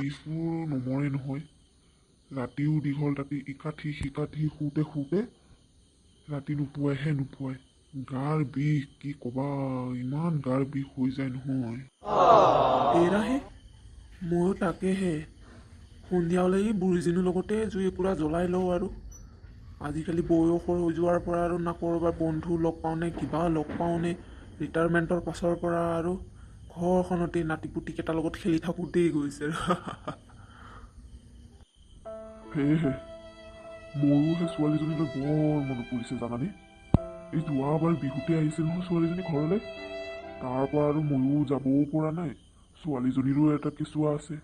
বিষবোৰ নমৰে নহয়। ৰাতিও দীঘল, ৰাতি ইকাঠি সিকাঠি শুওঁতে শুওঁতে ৰাতি নোপোৱাই। গাৰ বিষ কি ক'বা, ইমান গাৰ বিষ হৈ যায় নহয়। এৰাহে ময়ো তাকেহে সন্ধিয়া হ'লে এই বুঢ়ীজনীৰ লগতে জুই একুৰা জ্বলাই লওঁ আৰু আজিকালি বয়সৰ হৈ যোৱাৰ পৰা আৰু না ক'ৰবাৰ বন্ধু লগ পাওঁ নে কিবা লগ পাওঁ নে ৰিটায়াৰমেণ্টৰ পাছৰ পৰা আৰু ঘৰখনতেই নাতিপুতিকেইটাৰ লগত খেলি থাকোঁতেই গৈছে সেয়েহে মোৰো সেই ছোৱালীজনীলৈ বৰ মনত পৰিছে জানানে। এই যোৱাবাৰ বিহুতে আহিছিল নহয় ছোৱালীজনী ঘৰলৈ, তাৰ পৰা আৰু ময়ো যাবও পৰা নাই। ছোৱালীজনীৰো এটা কেঁচুৱা আছে,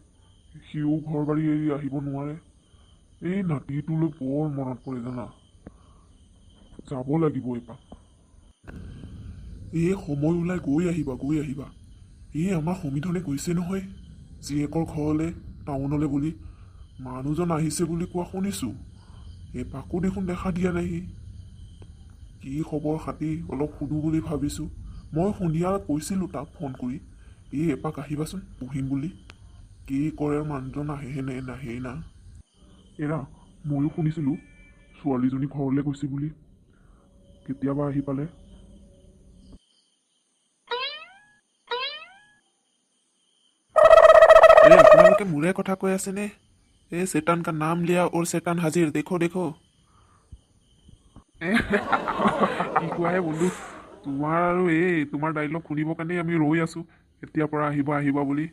সিও ঘৰ বাৰী এৰি আহিব নোৱাৰে। এই নাতিটোলৈ বৰ মনত পৰে জানা। যাব লাগিব এপাক। এই সময় ওলাই গৈ আহিবা। এই আমাৰ সমিধনে কৈছে নহয় জীয়েকৰ ঘৰলৈ টাউনলৈ বুলি, মানুহজন আহিছে বুলি কোৱা শুনিছোঁ। এপাকো দেখোন দেখা দিয়া নাই। কি খবৰ খাতি অলপ সুধো বুলি ভাবিছোঁ। মই সন্ধিয়া কৈছিলোঁ তাক ফোন কৰি, এপাক আহিবাচোন বহিম বুলি। কি কৰে মানুহজন, আহে নে নাহেই না। এৰা ময়ো শুনিছিলোঁ ছোৱালীজনী ঘৰলৈ গৈছে বুলি, কেতিয়াবা আহি পালে। আপোনালোকে মোৰে কথা কৈ আছেনে? এই চেতান কা নাম লিয়া और চেতান হাজিৰ, দেখো কি কোৱাহে বন্ধু, তোমাৰ আৰু তোমাৰ ডাইলগ শুনিবৰ কাৰণেই আমি ৰৈ আছোঁ এতিয়াৰ পৰা আহিবা বুলি।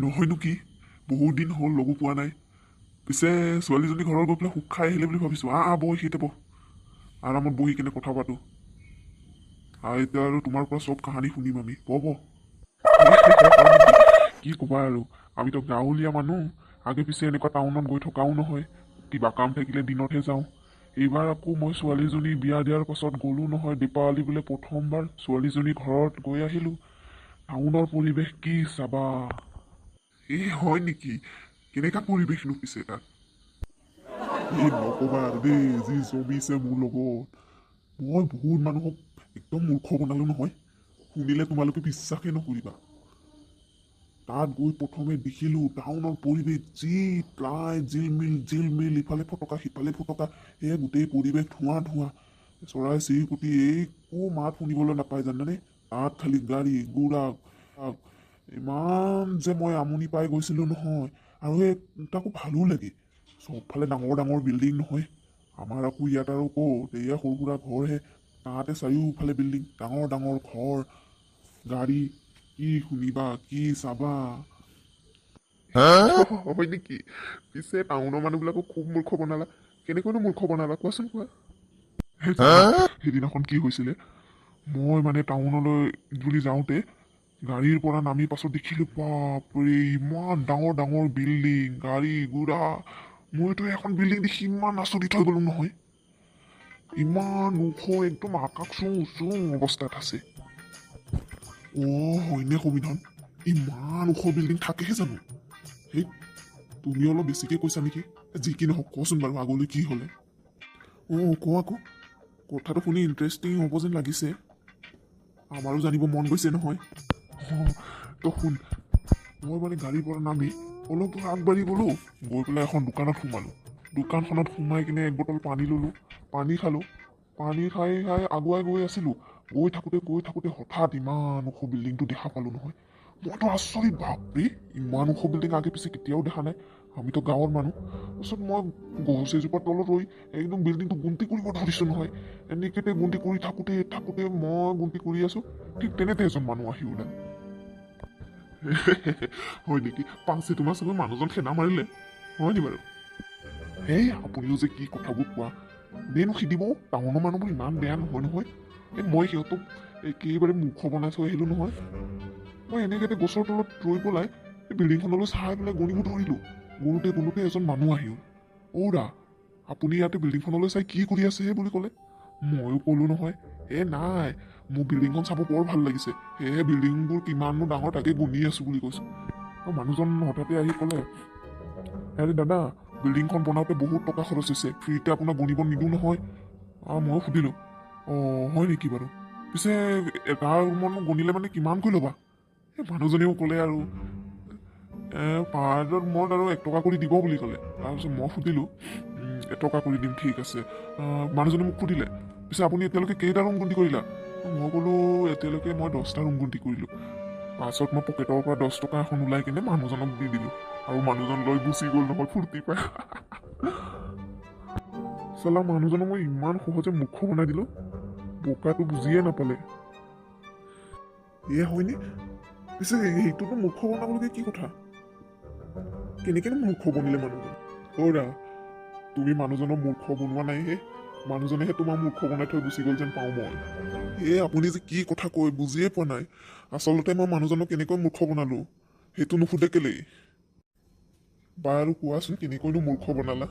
নহয়নো কি, বহুত দিন হ'ল লগো পোৱা নাই। পিছে ছোৱালীজনী ঘৰত গৈ পেলাই সুখ খাই আহিলে বুলি ভাবিছোঁ। বহ সেইতে বহ, আৰামত বহি কেনে কথা পাতোঁ। এতিয়া আৰু তোমাৰ পৰা চব কাহানী শুনিম আমি। বহ কি ক'বা আৰু, আমিতো গাঁৱলীয়া মানুহ, আগে পিছে এনেকুৱা টাউনত গৈ থকাও নহয়। কিবা কাম থাকিলে দিনতহে যাওঁ। এইবাৰ আকৌ মই ছোৱালীজনী বিয়া দিয়াৰ পাছত গ'লো নহয় দীপাৱলী বোলে প্ৰথমবাৰ ছোৱালীজনী ঘৰত গৈ আহিলোঁ। টাউনৰ পৰিৱেশ কি চাবা। হয় নেকি, কেনেকা পৰিৱেশনো পিছে তাত? নক'বা আৰু দেই, যি জমিছে মোৰ লগত। মই বহুত মানুহক একদম মূৰ্খ বনালো নহয়, শুনিলে তোমালোকে বিশ্বাসেই নকৰিবা। তাত গৈ প্ৰথমে দেখিলোঁ টাউনৰ পৰিৱেশ, যি প্ৰায় জিলমিল, ইফালে ফটকা সিফালে ফটকা, গোটেই পৰিৱেশ ধোঁৱা। চৰাই চিৰিকটি একো মাত শুনিবলৈ নাপায় জানানে। তাত খালি গাড়ী গুৰা, ইমান যে মই আমনি পাই গৈছিলোঁ নহয়। আৰু তাকো ভালো লাগে, চবফালে ডাঙৰ বিল্ডিং নহয়। আমাৰ আকৌ ইয়াত আৰু ক'ত, এয়া সৰু সুৰা ঘৰহে, তাতে চাৰিওফালে বিল্ডিং, ডাঙৰ ঘৰ, গাড়ী, কি শুনিবা কি চাবা। হয় নেকি, পিছে টাউনৰ মানুহবিলাকক খুব মূৰ্খ বনালা। কেনেকৈনো মূৰ্খ বনালা কোৱাচোন কোৱা। সেইদিনাখন কি হৈছিলে, মই মানে টাউনলৈ বুলি যাওঁতে গাড়ীৰ পৰা নামি পাছত দেখিলোঁ, বাপৰে ইমান ডাঙৰ বিল্ডিং, গাড়ী গুৰা। মইতো এখন বিল্ডিং দেখি ইমান আচৰিত হৈ গ'লো নহয়। ইমান ওখ, একদম আকাশ চুং অৱস্থাত আছে। হয়নে সমিধন, ইমান ওখ বিল্ডিং থাকেহে জানো? তুমি অলপ বেছিকে কৈছা নেকি। যি কি নহওক কচোন বাৰু, আগলৈ কি হ'লে? কোৱা আকৌ, কথাটো শুনি ইণ্টাৰেষ্টিং হ'ব যেন লাগিছে। আমাৰো জানিব মন গৈছে নহয়। তো শুন, মই মানে গাড়ীৰ পৰা নামি অলপ দূৰ আগবাঢ়ি গ'লো, গৈ পেলাই এখন দোকানত সোমালোঁ। দোকানখনত সোমাই কিনে এক বটল পানী ল'লোঁ, পানী খালোঁ। পানী খাই আগুৱাই গৈ আছিলোঁ। গৈ থাকোঁতে হঠাৎ ইমান ওখ বিল্ডিংটো দেখা পালোঁ নহয়। মইতো আচৰিত, বাপৰে ইমান ওখ বিল্ডিং আগে পিছে কেতিয়াও দেখা নাই। আমিতো গাঁৱৰ মানুহ। তাৰপিছত মই গছ এজোপাৰ তলত ৰৈ একদম বিল্ডিংটো গুন্তি কৰিব ধৰিছোঁ নহয়। এনেকেতে গুন্তি কৰি থাকোঁতে মই গুন্তি কৰি আছোঁ, ঠিক তেনেতে এজন মানুহ আহি ওলাল। হয় নেকি, পাছে তোমাৰ চাগৈ মানুহজন খেদা মাৰিলে, হয় নি বাৰু? আপুনিও যে কি কথাবোৰ কোৱা, এনেইনো খেদিব, টাউনৰ মানুহবোৰ ইমান বেয়া নহয়। মই সিহঁতক একেবাৰে মূৰ্খ বনাই থৈ আহিলোঁ নহয়। মই এনেকে গছৰ তলত ৰৈ পেলাই বিল্ডিংখনলৈ চাই পেলাই গণিব ধৰিলোঁ। গণোতে এজন মানুহ আহিল। দা, আপুনি ইয়াতে বিল্ডিংখনলৈ চাই কি কৰি আছে বুলি ক'লে। ময়ো ক'লো নহয়, নাই মোৰ বিল্ডিংখন চাব বৰ ভাল লাগিছে, সেয়েহে বিল্ডিংবোৰ কিমাননো ডাঙৰ তাকে গুনি আছো বুলি কৈছোঁ। মানুহজন হঠাতে আহি ক'লে, দাদা বিল্ডিংখন বনাওঁতে বহুত টকা খৰচ হৈছে, ফ্ৰীতে আপোনাক গণিব নিদিওঁ নহয়। ময়ো সুধিলোঁ, হয় নেকি বাৰু, পিছে এটা ৰুমত গণিলে মানে কিমানকৈ ল'বা? মানুহজনেও ক'লে আৰু পাহাৰৰ মূৰত আৰু 1 টকা কৰি দিব বুলি ক'লে। তাৰপিছত মই সুধিলোঁ 1 টকা কৰি দিম, ঠিক আছে। মানুহজনে মোক সুধিলে, পিছে আপুনি এতিয়ালৈকে কেইটা ৰুম গন্তি কৰিলা? মই ক'লোঁ এতিয়ালৈকে মই 10টা ৰুম গন্তি কৰিলোঁ। পাছত মই পকেটৰ পৰা 10 টকা এখন ওলাই কিনে মানুহজনক দি দিলোঁ, আৰু মানুহজন লৈ গুচি গ'ল নহয় ফূৰ্তি পাই। চালা মানুহজনক মই ইমান সহজে মূৰ্খ বনাই দিলোঁ, বোকাটো বুজিয়ে নাপালে। এয়া হয়নে? পিছে সেইটোতো মূৰ্খ বনাবলগীয়া কি কথা? কেনেকেনো মূৰ্খ বনিলে মানুহজন? অ'ৰা, তুমি মানুহজনক মূৰ্খ বনোৱা নাই হে, মানুহজনেহে তোমাৰ মূৰ্খ বনাই থৈ গুচি গ'ল যেন পাওঁ মই। আপুনি যে কি কথা কয় বুজিয়ে পোৱা নাই। আচলতে মই মানুহজনক কেনেকৈ মূৰ্খ বনালো সেইটো নুসুধে কেলেই? বাৰু কোৱাচোন কেনেকৈনো মূৰ্খ বনালা?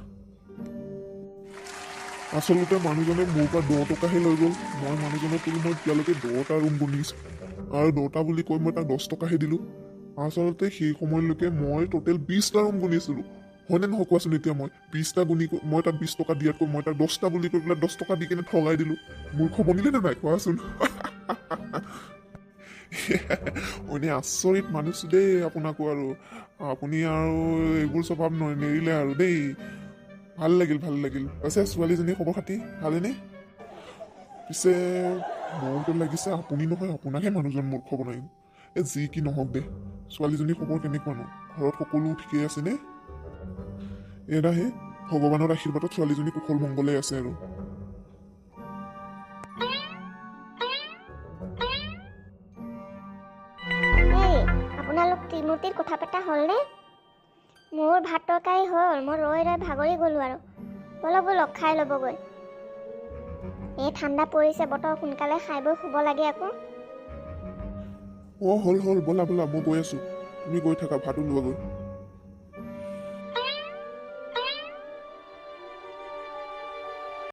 আচলতে মানুহজনে মোৰ পৰা 10 টকাহে লৈ গ'ল। মই মানুহজনক ক'লো মই এতিয়ালৈকে 10টা ৰুম বনিছোঁ, আৰু 10টা বুলি কৈ মই তাক 10 টকাহে দিলোঁ। আচলতে সেই সময়লৈকে মই টোটেল 20টা ৰুম গুনিছিলোঁ। হয়নে নহয় কোৱাচোন? এতিয়া মই 20টা গুনি মই তাক 20 টকা দিয়াতকৈ মই তাক 10টা বুলি কৈ পেলাই 10 টকা দি কিনে ঠগাই দিলোঁ। মূৰ্খ বনিলে নে নাই কোৱাচোন? মানে আচৰিত মানিছোঁ দেই আপোনাকো, আৰু আপুনি আৰু এইবোৰ স্বভাৱ নেৰিলে আৰু দেই। ভাল লাগিল, ভাল লাগিল। পিছে ছোৱালীজনীৰ খবৰ খাতি ভালেনে? পিছে মোৰতো লাগিছে আপুনি নহয়, আপোনাকহে মানুহজন মূৰ্খ বনাই। যি কি নহওক দে, ছোৱালীজনীৰ খবৰ কেনেকুৱানো? ঘৰত সকলো ঠিকেই আছেনে? এৰাহে ভগৱানৰ আশীৰ্বাদত ছোৱালীজনী কুশল মংগলে আছে আৰু। আপোনালোক ত্ৰিমূৰ্তিৰ কথা পতা হ'লনে? মোৰ ভাত তৰকাৰী হ'ল, মই ৰৈ ৰৈ ভাগৰি গ'লোঁ আৰু। ব'লক খাই ল'বগৈ। এই ঠাণ্ডা পৰিছে, বতৰ সোনকালে খাই বৈ শুব লাগে আকৌ। হ'ল ব'লা ব'লা, মই গৈ আছোঁ। তুমি গৈ থাকা, ভাতো লোৱাগৈ।